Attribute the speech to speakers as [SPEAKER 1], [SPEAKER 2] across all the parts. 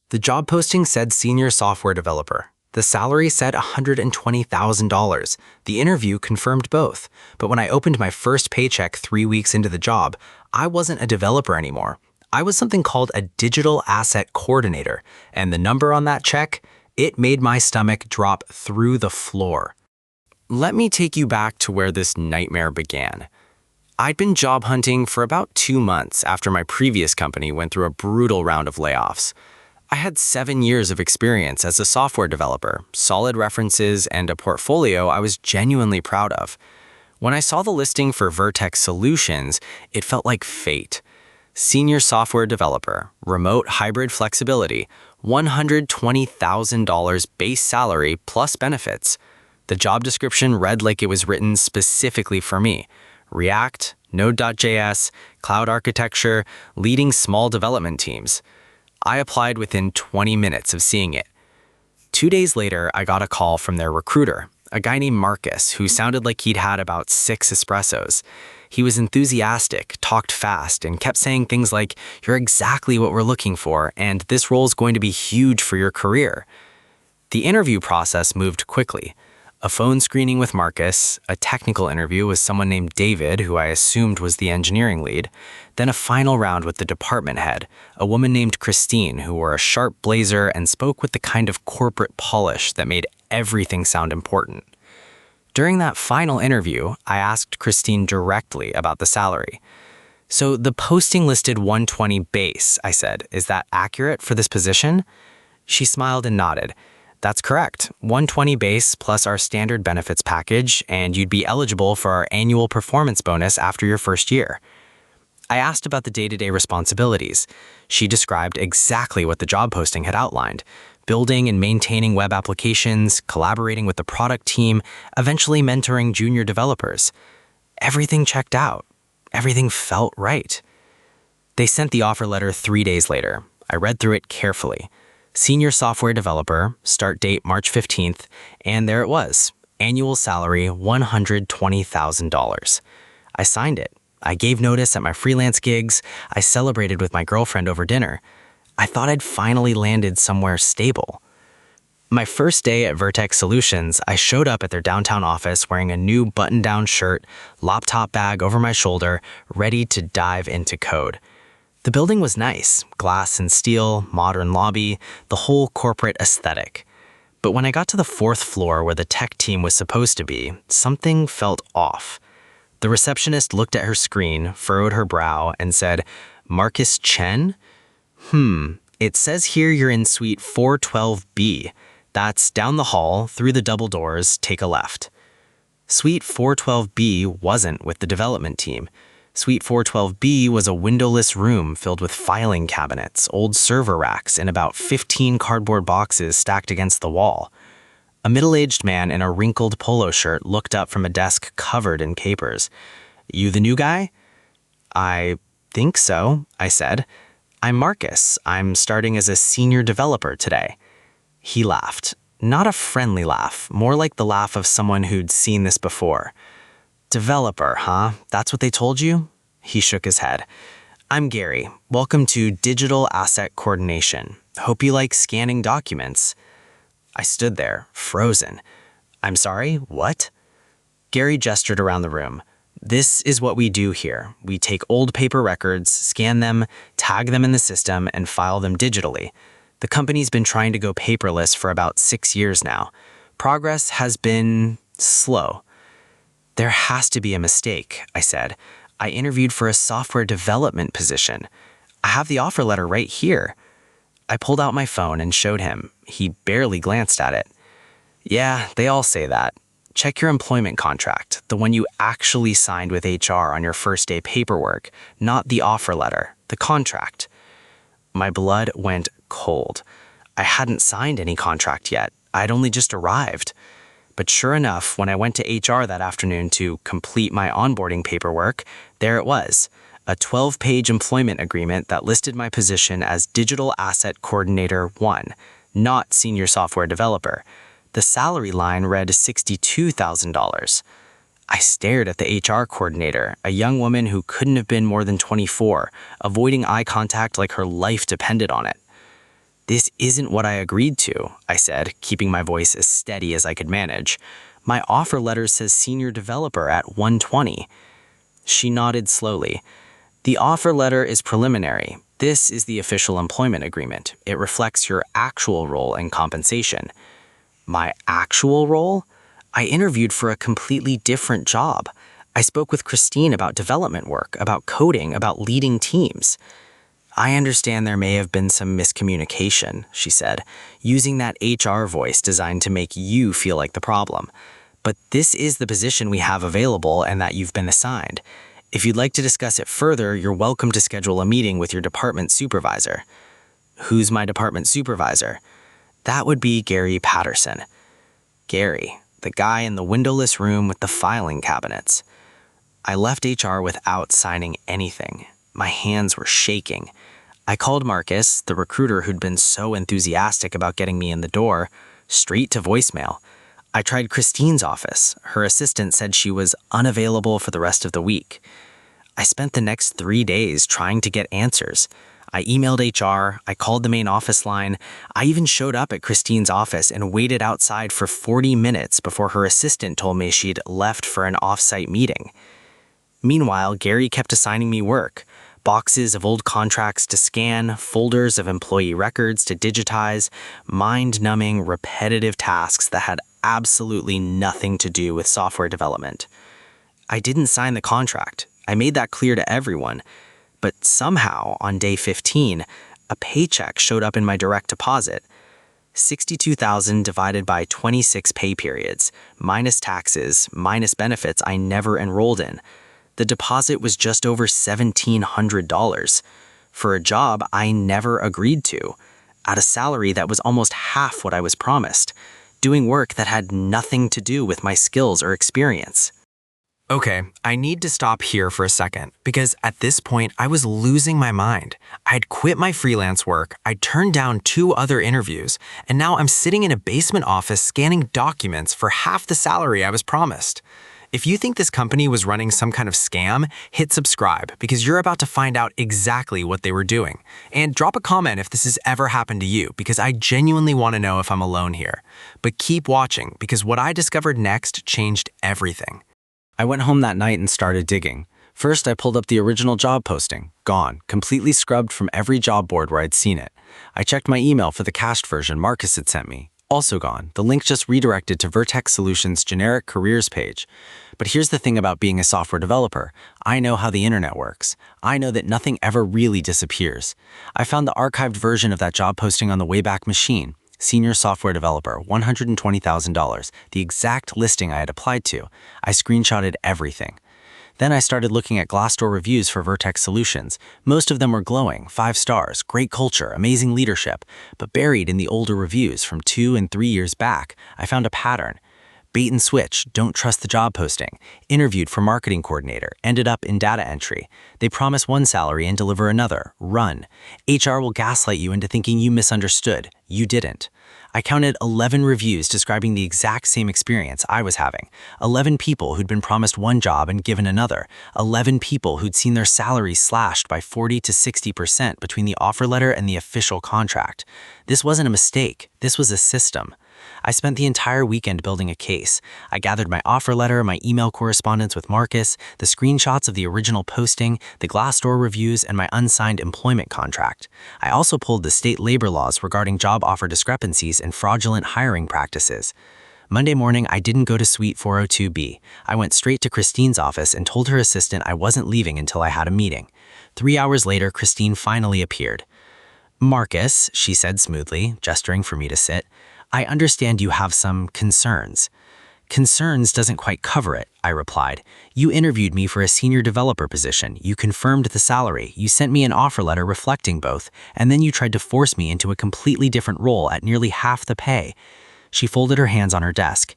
[SPEAKER 1] The job posting said senior software developer. The salary said $120,000. The interview confirmed both, but when I opened my first paycheck 3 weeks into the job, I wasn't a developer anymore. I was something called a digital asset coordinator, and the number on that check, it made my stomach drop through the floor. Let me take you back to where this nightmare began. I'd been job hunting for about 2 months after my previous company went through a brutal round of layoffs. I had 7 years of experience as a software developer, solid references, and a portfolio I was genuinely proud of. When I saw the listing for Vertex Solutions, it felt like fate. Senior software developer, remote hybrid flexibility, $120,000 base salary plus benefits. The job description read like it was written specifically for me. React, Node.js, cloud architecture, leading small development teams. I applied within 20 minutes of seeing it. 2 days later, I got a call from their recruiter, a guy named Marcus, who sounded like he'd had about 6 espressos. He was enthusiastic, talked fast, and kept saying things like, "You're exactly what we're looking for, and this role's going to be huge for your career." The interview process moved quickly. A phone screening with Marcus, a technical interview with someone named David, who I assumed was the engineering lead, then a final round with the department head, a woman named Christine, who wore a sharp blazer and spoke with the kind of corporate polish that made everything sound important. During that final interview, I asked Christine directly about the salary. "So the posting listed 120 base," I said. "Is that accurate for this position?" She smiled and nodded. "That's correct. 120 base plus our standard benefits package, and you'd be eligible for our annual performance bonus after your first year." I asked about the day-to-day responsibilities. She described exactly what the job posting had outlined: building and maintaining web applications, collaborating with the product team, eventually mentoring junior developers. Everything checked out. Everything felt right. They sent the offer letter 3 days later. I read through it carefully. Senior software developer, start date March 15th, and there it was, annual salary $120,000. I signed it. I gave notice at my freelance gigs. I celebrated with my girlfriend over dinner. I thought I'd finally landed somewhere stable. My first day at Vertex Solutions, I showed up at their downtown office wearing a new button-down shirt, laptop bag over my shoulder, ready to dive into code. The building was nice, glass and steel, modern lobby, the whole corporate aesthetic. But when I got to the 4th floor where the tech team was supposed to be, something felt off. The receptionist looked at her screen, furrowed her brow, and said, "Marcus Chen? It says here you're in suite 412B. That's down the hall, through the double doors, take a left." Suite 412B wasn't with the development team. Suite 412B was a windowless room filled with filing cabinets, old server racks, and about 15 cardboard boxes stacked against the wall. A middle-aged man in a wrinkled polo shirt looked up from a desk covered in papers. "You the new guy?" "I think so," I said. "I'm Marcus. I'm starting as a senior developer today." He laughed. Not a friendly laugh, more like the laugh of someone who'd seen this before. "Developer, huh? That's what they told you?" He shook his head. "I'm Gary. Welcome to Digital Asset Coordination. Hope you like scanning documents." I stood there, frozen. "I'm sorry, what?" Gary gestured around the room. "This is what we do here. We take old paper records, scan them, tag them in the system, and file them digitally. The company's been trying to go paperless for about 6 years now. Progress has been slow." "There has to be a mistake," I said. "I interviewed for a software development position. I have the offer letter right here." I pulled out my phone and showed him. He barely glanced at it. "Yeah, they all say that. Check your employment contract, the one you actually signed with HR on your first day paperwork, not the offer letter, the contract." My blood went cold. I hadn't signed any contract yet. I'd only just arrived. But sure enough, when I went to HR that afternoon to complete my onboarding paperwork, there it was, a 12-page employment agreement that listed my position as Digital Asset Coordinator 1, not Senior Software Developer. The salary line read $62,000. I stared at the HR coordinator, a young woman who couldn't have been more than 24, avoiding eye contact like her life depended on it. "This isn't what I agreed to," I said, keeping my voice as steady as I could manage. "My offer letter says senior developer at 120. She nodded slowly. "The offer letter is preliminary. This is the official employment agreement. It reflects your actual role and compensation." My actual role? I interviewed for a completely different job. I spoke with Christine about development work, about coding, about leading teams. "I understand there may have been some miscommunication," she said, using that HR voice designed to make you feel like the problem. "But this is the position we have available and that you've been assigned. If you'd like to discuss it further, you're welcome to schedule a meeting with your department supervisor." "Who's my department supervisor?" "That would be Gary Patterson." Gary, the guy in the windowless room with the filing cabinets. I left HR without signing anything. My hands were shaking. I called Marcus, the recruiter who'd been so enthusiastic about getting me in the door, straight to voicemail. I tried Christine's office. Her assistant said she was unavailable for the rest of the week. I spent the next 3 days trying to get answers. I emailed HR, I called the main office line, I even showed up at Christine's office and waited outside for 40 minutes before her assistant told me she'd left for an off-site meeting. Meanwhile, Gary kept assigning me work. Boxes of old contracts to scan, folders of employee records to digitize, mind-numbing, repetitive tasks that had absolutely nothing to do with software development. I didn't sign the contract. I made that clear to everyone. But somehow, on day 15, a paycheck showed up in my direct deposit. $62,000 divided by 26 pay periods, minus taxes, minus benefits I never enrolled in. The deposit was just over $1,700 for a job I never agreed to, at a salary that was almost half what I was promised, doing work that had nothing to do with my skills or experience. Okay, I need to stop here for a second, because at this point, I was losing my mind. I'd quit my freelance work, I'd turned down 2 other interviews, and now I'm sitting in a basement office scanning documents for half the salary I was promised. If you think this company was running some kind of scam, hit subscribe, because you're about to find out exactly what they were doing. And drop a comment if this has ever happened to you, because I genuinely want to know if I'm alone here. But keep watching, because what I discovered next changed everything. I went home that night and started digging. First, I pulled up the original job posting, gone, completely scrubbed from every job board where I'd seen it. I checked my email for the cached version Marcus had sent me, also gone. The link just redirected to Vertex Solutions' generic careers page. But here's the thing about being a software developer. I know how the internet works. I know that nothing ever really disappears. I found the archived version of that job posting on the Wayback Machine. Senior software developer, $120,000, the exact listing I had applied to. I screenshotted everything. Then I started looking at Glassdoor reviews for Vertex Solutions. Most of them were glowing, 5 stars, great culture, amazing leadership. But buried in the older reviews from 2 and 3 years back, I found a pattern. Bait and switch, don't trust the job posting. Interviewed for marketing coordinator, ended up in data entry. They promise one salary and deliver another. Run. HR will gaslight you into thinking you misunderstood. You didn't. I counted 11 reviews describing the exact same experience I was having. 11 people who'd been promised one job and given another. 11 people who'd seen their salaries slashed by 40 to 60% between the offer letter and the official contract. This wasn't a mistake. This was a system. I spent the entire weekend building a case. I gathered my offer letter, my email correspondence with Marcus, the screenshots of the original posting, the Glassdoor reviews, and my unsigned employment contract. I also pulled the state labor laws regarding job offer discrepancies and fraudulent hiring practices. Monday morning, I didn't go to Suite 402B. I went straight to Christine's office and told her assistant I wasn't leaving until I had a meeting. 3 hours later, Christine finally appeared. "Marcus," she said smoothly, gesturing for me to sit, "I understand you have some concerns." "Concerns doesn't quite cover it," I replied. "You interviewed me for a senior developer position, you confirmed the salary, you sent me an offer letter reflecting both, and then you tried to force me into a completely different role at nearly half the pay." She folded her hands on her desk.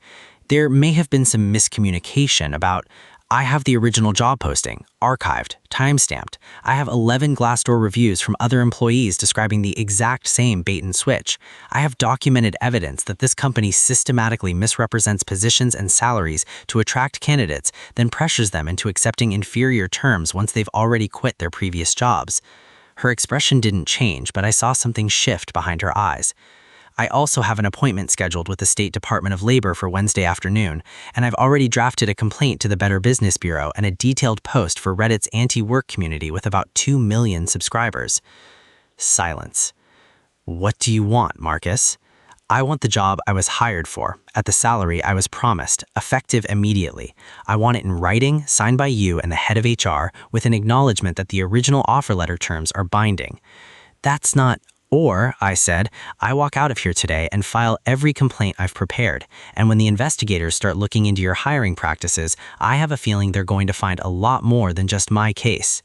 [SPEAKER 1] "There may have been some miscommunication about... I have the original job posting, archived, time-stamped. I have 11 Glassdoor reviews from other employees describing the exact same bait and switch. I have documented evidence that this company systematically misrepresents positions and salaries to attract candidates, then pressures them into accepting inferior terms once they've already quit their previous jobs." Her expression didn't change, but I saw something shift behind her eyes. I also have an appointment scheduled with the State Department of Labor for Wednesday afternoon, and I've already drafted a complaint to the Better Business Bureau and a detailed post for Reddit's anti-work community with about 2 million subscribers. Silence. What do you want, Marcus? I want the job I was hired for, at the salary I was promised, effective immediately. I want it in writing, signed by you and the head of HR, with an acknowledgement that the original offer letter terms are binding. That's not... Or, I said, I walk out of here today and file every complaint I've prepared, and when the investigators start looking into your hiring practices, I have a feeling they're going to find a lot more than just my case.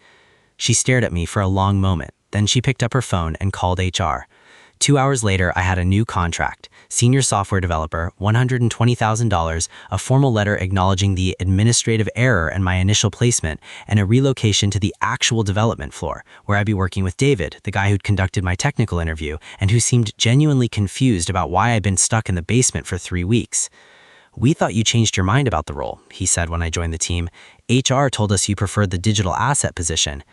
[SPEAKER 1] She stared at me for a long moment, then she picked up her phone and called HR. 2 hours later, I had a new contract. Senior software developer, $120,000, a formal letter acknowledging the administrative error in my initial placement, and a relocation to the actual development floor, where I'd be working with David, the guy who'd conducted my technical interview, and who seemed genuinely confused about why I'd been stuck in the basement for 3 weeks. "We thought you changed your mind about the role," he said when I joined the team. "HR told us you preferred the digital asset position."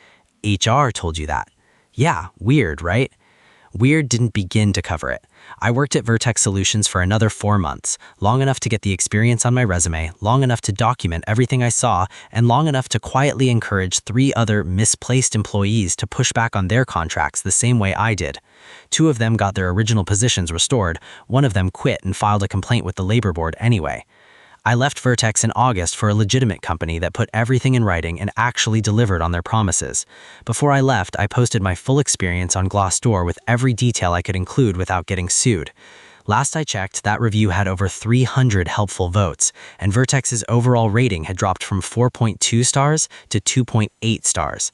[SPEAKER 1] "HR told you that?" "Yeah, weird, right?" Weird didn't begin to cover it. I worked at Vertex Solutions for another 4 months, long enough to get the experience on my resume, long enough to document everything I saw, and long enough to quietly encourage 3 other misplaced employees to push back on their contracts the same way I did. 2 of them got their original positions restored, 1 of them quit and filed a complaint with the labor board anyway. I left Vertex in August for a legitimate company that put everything in writing and actually delivered on their promises. Before I left, I posted my full experience on Glassdoor with every detail I could include without getting sued. Last I checked, that review had over 300 helpful votes, and Vertex's overall rating had dropped from 4.2 stars to 2.8 stars.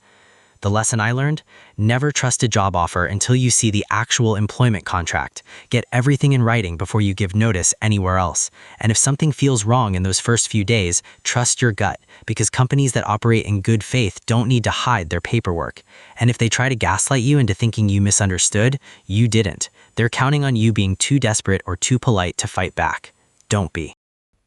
[SPEAKER 1] The lesson I learned? Never trust a job offer until you see the actual employment contract. Get everything in writing before you give notice anywhere else. And if something feels wrong in those first few days, trust your gut, because companies that operate in good faith don't need to hide their paperwork. And if they try to gaslight you into thinking you misunderstood, you didn't. They're counting on you being too desperate or too polite to fight back. Don't be.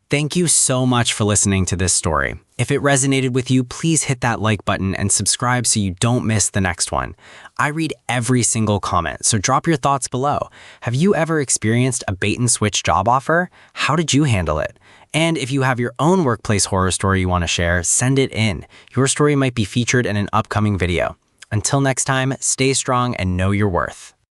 [SPEAKER 1] Thank you so much for listening to this story. If it resonated with you, please hit that like button and subscribe so you don't miss the next one. I read every single comment, so drop your thoughts below. Have you ever experienced a bait-and-switch job offer? How did you handle it? And if you have your own workplace horror story you want to share, send it in. Your story might be featured in an upcoming video. Until next time, stay strong and know your worth.